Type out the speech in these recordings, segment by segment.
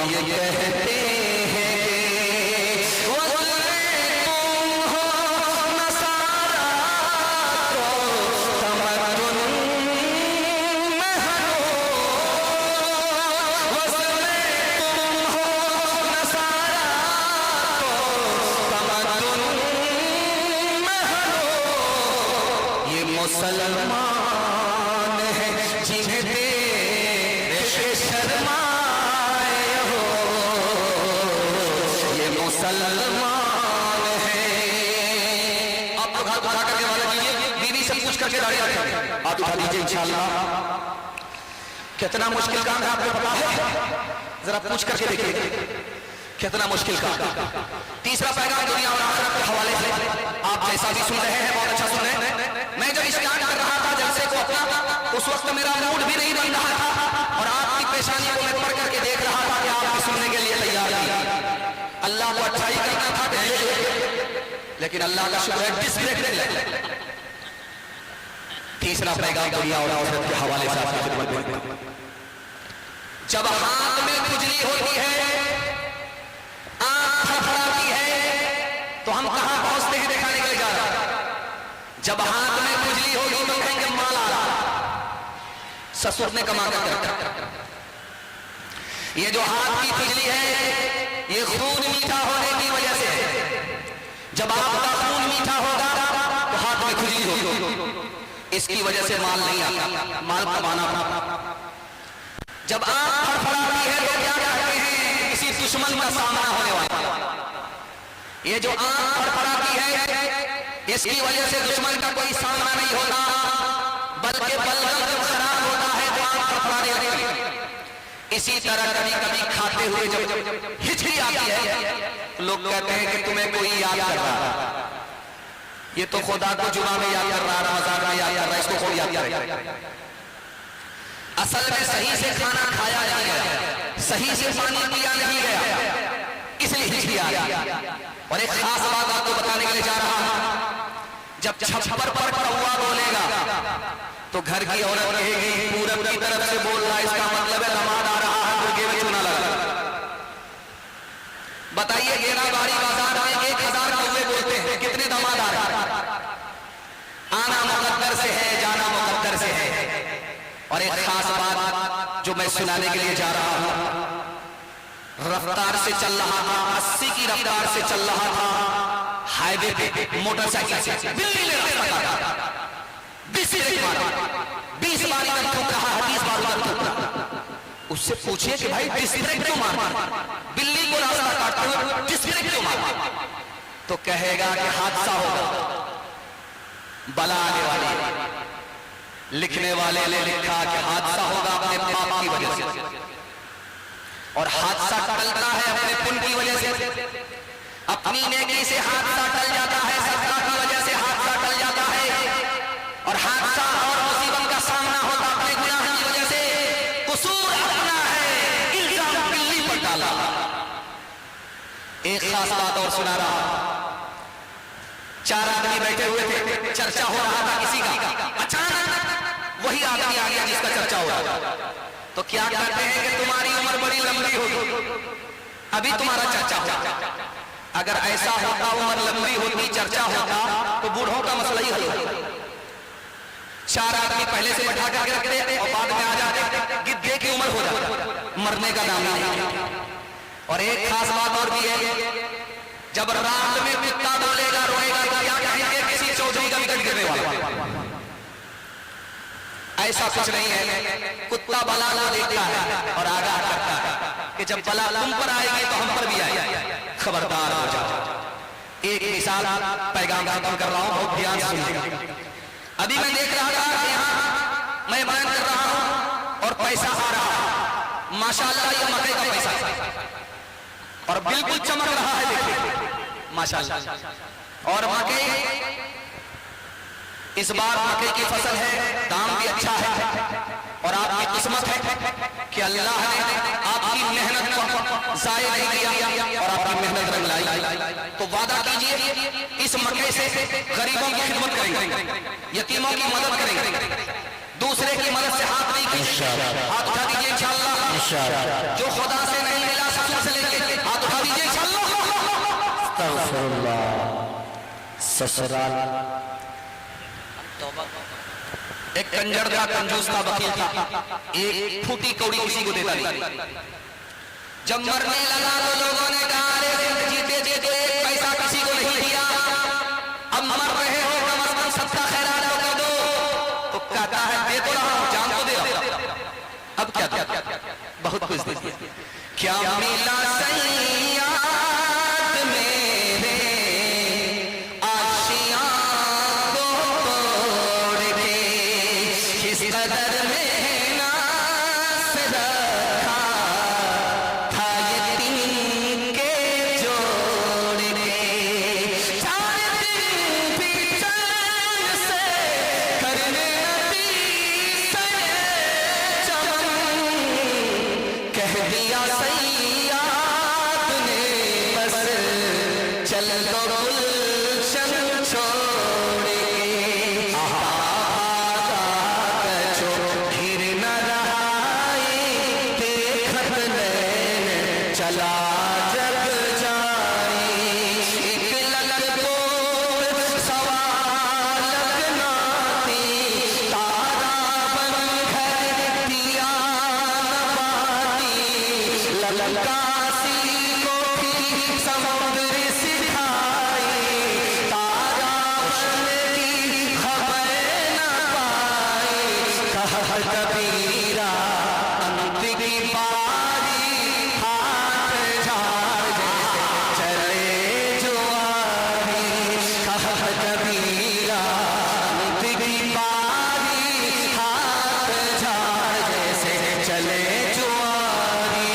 ये कहते हैं मुसलमान है जिन्हें देश शर्माए हो, ये मुसलमान है। आप तो हाथ उठा करके वाले कीजिए, बीवी से पूछ करके दाढ़ी रखें, आप उठा दीजिए इंशाअल्लाह। कितना मुश्किल काम है आपको पता है? जरा पूछ करके देखिए कितना मुश्किल काम। तीसरा पैगाम दुनिया और आखिरत के हवाले से आप जैसा भी सुन रहे हैं बहुत अच्छा सुन रहे हैं। मैं जब स्टार्ट कर रहा था जलसे को अपना, उस वक्त मेरा मूड भी नहीं बन रहा था और आपकी पेशानी को मैं पढ़ करके देख रहा था कि आप भी सुनने के लिए तैयार नहीं। अल्लाह को अच्छाई करना था लेकिन अल्लाह का शुक्र है डिस्ट्रैक्ट नहीं लगा। तीसरा पैगाम दुनिया और आखिरत के हवाले से आपकी खिदमत में, जब हाथ में खुजली होती है, आंख फड़फड़ाती है, तो हम कहां पहुंचते हैं दिखाने के लिए जा रहा है। जब हाथ में खुजली होगी तो कहेंगे माल आ रहा, ससुर ने कमा कर रखा। ये जो हाथ की खुजली है ये खून मीठा होने की वजह से है। जब आपका खून मीठा होगा तो हाथ में खुजली होगी, इसकी वजह से माल नहीं आता, माल कमाना पड़ता। जब आंख फड़फड़ाती है तो क्या कहते हैं, किसी दुश्मन का सामना होने वाला। ये जो आंख फड़फड़ाती है इसकी वजह से दुश्मन का कोई सामना नहीं होता, बल्कि बलगम जब खराब होता है तो आंख फड़फड़ाने लगती है। इसी तरह कभी कभी खाते हुए जब हिचकी आती है लोग कहते हैं कि तुम्हें कोई याद कर रहा है। ये तो खुदा को जुमा में याद कर रहा है, रमजान में याद कर रहा है, इसको कोई याद करे। असल में सही से खाना खाया नहीं गया, सही से पानी पिया नहीं गया, इसलिए हिचकी आ गई। और एक खास बात आपको बताने के लिए जा रहा हूं, जब छप्पर पर कौवा बोलेगा तो घर की औरत कहेगी पूरब की तरफ से बोल रहा है, इसका मतलब है दामाद आ रहा है, मुर्गे में चूना लगा। बताइए गेराबाड़ी बाजार में 1000 कौवे बोलते हैं, कितने दामाद आ रहे हैं? आना मुकद्दर से है, जाना मुकद्दर से है। और एक खास बात जो मैं सुनाने के लिए जा रहा हूं, रफ्तार से चल रहा था, 80 की रफ्तार से चल रहा था हाईवे पे मोटरसाइकिल से, बिल्ली लेते रहा, 20 बार इधर ठोक रहा है, 20 बार उधर ठोक रहा। उससे पूछिए कि भाई डिस्ट्रैक्ट क्यों मार, बिल्ली को रास्ता काटते हुए डिस्ट्रैक्ट क्यों मार? तो कहेगा कि हादसा होगा, बला आने वाली है। लिखने वाले ने लिखा कि हादसा होगा अपने पाप की वजह से, और हादसा टलता है अपने पुण्य की वजह से। अपनी नेकी से हादसा टल जाता है, सदका की वजह से हादसा टल जाता है, और हादसा और मुसीबत का सामना होता अपने गुनाह की वजह से। कसूर अपना है, इल्जाम बिल्ली पर डाला। एक खास बात और सुना रहा, 4 आदमी बैठे हुए थे, चर्चा हो रहा था किसी का, अचानक वही आदमी आ गया जिसका चर्चा हो रहा। तो क्या कहते हैं कि तुम्हारी उम्र बड़ी लंबी होगी, अभी तुम्हारा चर्चा होगा। अगर ऐसा होता, उम्र लंबी होती, चर्चा होता, तो बूढ़ों का मसला ही हल होता। 4 आदमी पहले से बैठा करके रखते और बाद में आ जाते, गिद्धे की उम्र हो जाती, मरने का नाम नहीं। और एक खास बात और भी है, जब रात में कुत्ता बोलेगा, रोएगा, तो क्या कहेंगे, किसी चौधरी का विकेट गिरने वाला। ऐसा कुछ नहीं है, कुत्ता बला को देखता है और आगाह करता है कि जब बला तुम पर आएगी तो हम पर भी आएगी, खबरदार हो जाओ। एक मिसाल पैगाम खत्म कर रहा हूं, बहुत ध्यान से सुनिएगा। अभी मैं देख रहा था कि यहाँ मैं बयान कर रहा हूं और पैसा आ रहा है, माशाअल्लाह ये मकई का पैसा और बिल्कुल चमक रहा है, देखिए माशाअल्लाह। और मकई इस बार मकई की फसल है, दाम भी अच्छा है, और आपकी किस्मत है कि अल्लाह ने आपकी मेहनत को जाया नहीं किया और आपकी मेहनत रंग लाई। तो वादा कीजिए इस मकई से गरीबों की खिदमत करेंगे, यतीमों की मदद करेंगे, दूसरे की मदद से हाथ नहीं खींचेंगे। हाथ उठा दीजिए इंशाअल्लाह। जो खुदा से नहीं मिला अस्तगफिरुल्लाह। ससुराल एक कंजर था, कंजूस था, वकील था, एक फूटी कौड़ी किसी को देता नहीं। जब मरने लगा तो लोगों ने कहा अरे जीते जीते एक पैसा किसी को नहीं दिया, अब मर रहे हो कम अज कम सबका खैरात तो कर दो। तो कहता है दे तो रहा हूं, जान तो दे रहा हूं, अब क्या बहुत कुछ दे दिया। क्या मिला सैयाद मेरे आशियां को तोड़ के, किस कदर मेहनत से रखा था यतीम के जोड़ के। सारे दिन भी चैन से करने नबी से चमन, कह दिया सैयाद ने बस चल दो गुलशन छोड़ के। फिर न रहाई देखत नैन चला जग जाई, एक ललक बोल सवा लगनाती, तारा बन घर दिया नबाती, ललकासी को भी समुद्र सिखाई, तारा बनने की खबर न पाई। कहा कबीरा अंत की बारी, हाथ झाड़ जैसे चले जुआरी। कहा कबीरा अंत की बारी, हाथ झाड़ जैसे चले जुआरी।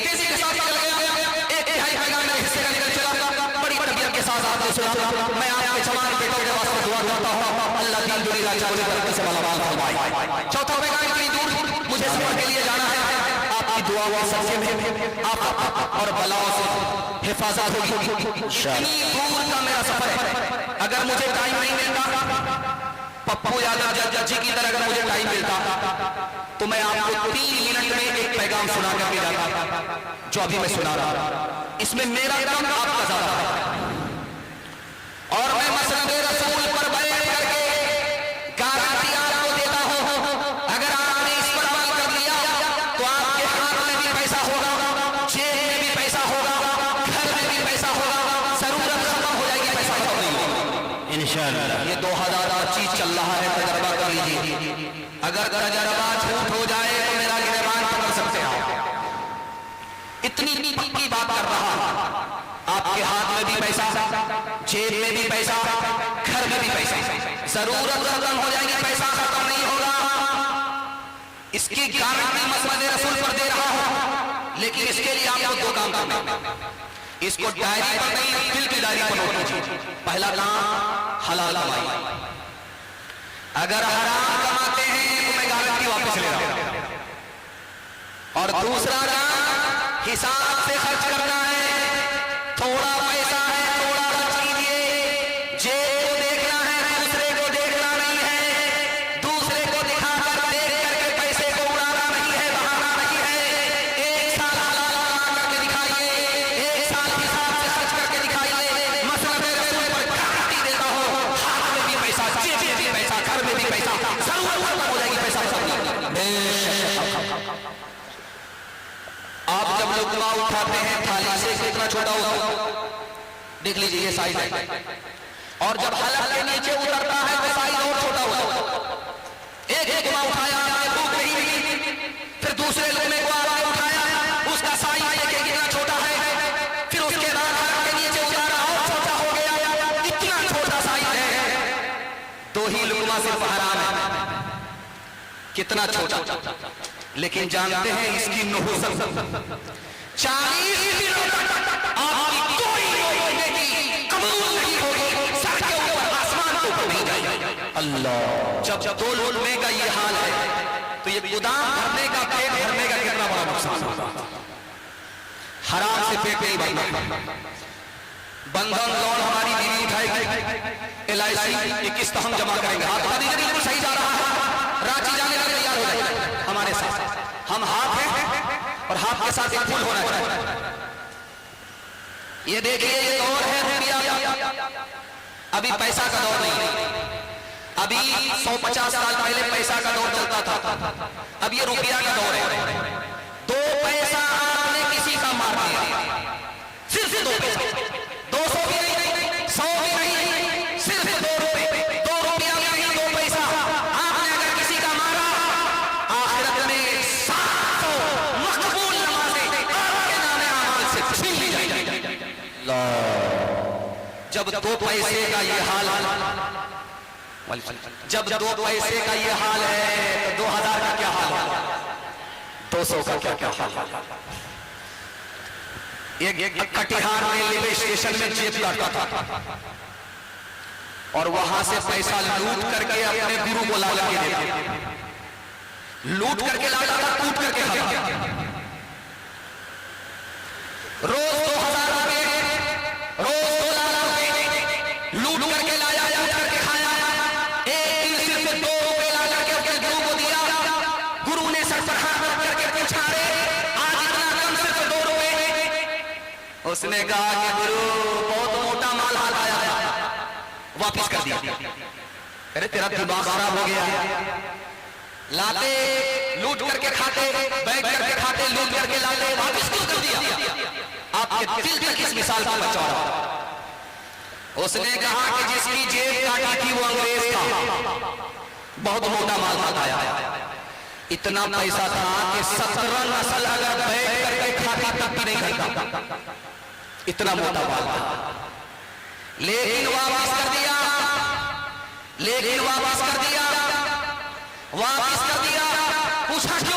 किसी के साथ निकल गया, एक तिहाई पैगाम मेरे हिस्से का निकल चला। बड़ी तबीयत के साथ आपने सुना, मैं आपके जवान बेटों के वास्ते दुआ करता हूं, अल्लाह दीन दुनिया चाहने बरकत से मालामाल फरमाए। चौथा पैगाम, इतनी दूर मुझे सफर के लिए जाना है, आपकी दुआ व सदक़े में आप और बलाओं से हिफाजत होगी। इतनी दूर का मेरा सफर है, अगर मुझे टाइम नहीं मिलता, पप्पू यादव जी की तरह अगर मुझे टाइम मिलता तो मैं आपको 3 मिनट में एक पैगाम सुना करके जाता, जो अभी मैं सुना रहा हूं। इसमें मेरा कम आपका ज्यादा है, और मैं मसनद रसूल पर बैठ करके गारंटी आपको देता हूं, अगर आपने इस पर अमल कर लिया तो आपके हाथ में भी पैसा होगा, जेब में भी पैसा होगा, घर में भी पैसा होगा, जरूरत खत्म हो जाएगी, पैसा खत्म नहीं होगा इंशाअल्लाह। ये 2025 चल रहा है, तजर्बा कर लीजिए। अगर तजर्बा झूठ हो जाए तो मेरा गिरबान पकड़ सकते हैं। इतनी पक्की बात कर रहा हूं, आपके हाथ में भी पैसा, जेब में भी पैसा, घर में भी पैसा, जरूरत खत्म हो जाएगी, पैसा खत्म नहीं होगा। इसकी गारंटी मसनद रसूल पर दे रहा हूं, लेकिन इसके लिए आपको 2 काम करना। इसको डायरी पर नहीं, दिल की डायरी पर नोट कीजिए। पहला काम हलाल कमाई, अगर हराम कमाते हैं तो मैं गारंटी वापस ले रहा हूं। और दूसरा काम हिसाब से खर्च करना है, थोड़ा पैसा है थोड़ा खर्च कीजिए, जेब को देखना है, दूसरे को देखना नहीं है, दूसरे को दिखाकर देख करके पैसे को उड़ाना नहीं है, बहाना नहीं है। 1 साल हलाल कमा करके दिखाइए, 1 साल हिसाब से खर्च करके दिखाइए। मसनद रसूल पर गारंटी देता हूं, हाथ में भी पैसा, जेब में भी पैसा, घर में भी पैसा, जरूरत खत्म हो जाएगी, पैसा खत्म। आप जब लुकमा उठाते हैं थाली से कितना छोटा होता है, देख लीजिए ये साइज है, और जब हलक के नीचे उतरता है तो साइज और छोटा होता है। एक लुकमा उठाया, आपने भूख नहीं लगी, फिर दूसरे लुकमे को आपने उठाया, उसका साइज देखिए कितना छोटा है, फिर उसके बाद हलक के नीचे उतारा और छोटा हो गया, इतना छोटा साइज है। 2 ही लुकमा सिर्फ हराम है, कितना छोटा। लेकिन जानते हैं इसकी नुहूसत 40 दिनों तक आपकी कोई नेकी कबूल नहीं होगी, सर के ऊपर आसमान के ऊपर नहीं जाएगी। अल्लाह, जब 2 लोलमे का ये हाल है तो ये गोदाम भरने का, पेट भरने का कितना बड़ा नुकसान होगा। हराम से पेट नहीं भरना। बंधन लोन हमारी बीवी उठाएगी, LIC की किस्त हम जमा करेंगे, हाथ दीजिए, बिल्कुल सही जा रहा है, रांची जाने के लिए तैयार हो जाएगा हमारे साथ। हम हाथ हैं और हाथ के साथ एक फूल होना चाहिए। ये देखिए ये दौर है रुपया का, अभी पैसा का दौर नहीं। अभी 150 साल पहले पैसा का दौर चलता था, अब ये रुपया का दौर है। 2 पैसा आपने किसी का मार दिया, सिर्फ 2 पैसा, 200 भी नहीं, 100 भी नहीं, सिर्फ 2 रुपए, 2 रुपया में ही 2 पैसा आपने अगर किसी का मारा, आखिरत में 700 मकबूल नमाजें आपके नामे अमाल से छीन ली जाएगी। जब 2 पैसे का ये हाल, जब 2 पैसे का ये हाल है तो 2000 का क्या हाल है, 200 का क्या हाल है। एक कटिहार रेलवे स्टेशन में जेब लड़ता था और वहां से पैसा लूट करके अपने गुरु को ला के देता, लूट करके ला जाता, कूट करके खाता। रोज 2000 रुपए, रोज 2 लाख रुपए लूट करके लाया, लूट करके खाया। एक दिन सिर्फ 2 रुपए ला करके अपने गुरु को दिया। गुरु ने सर पर हाथ रख करके पूछा, रे आज इतना कम, सिर्फ 2 रुपए। उसने कहा कि गुरु बहुत मोटा माल हाथ आया है, वापिस कर दिया। अरे तेरा दिमाग खराब हो गया, लाते लूट करके खाते, बैग करके खाते, लूट करके लाते, वापिस क्यों कर दिया? आपके दिल तक इस मिसाल का बचा रहा। उसने कहा कि जिसकी जेब काटी थी वो अंग्रेज था, बहुत मोटा माल हाथ आया, इतना पैसा था कि 17 नस्ल अगर बैग करके खाती तब भी नहीं खाता, इतना मोटा माल था। लेकिन वापस कर दिया, लेकिन वापस कर दिया, वापस कर दिया। पूछा क्यों?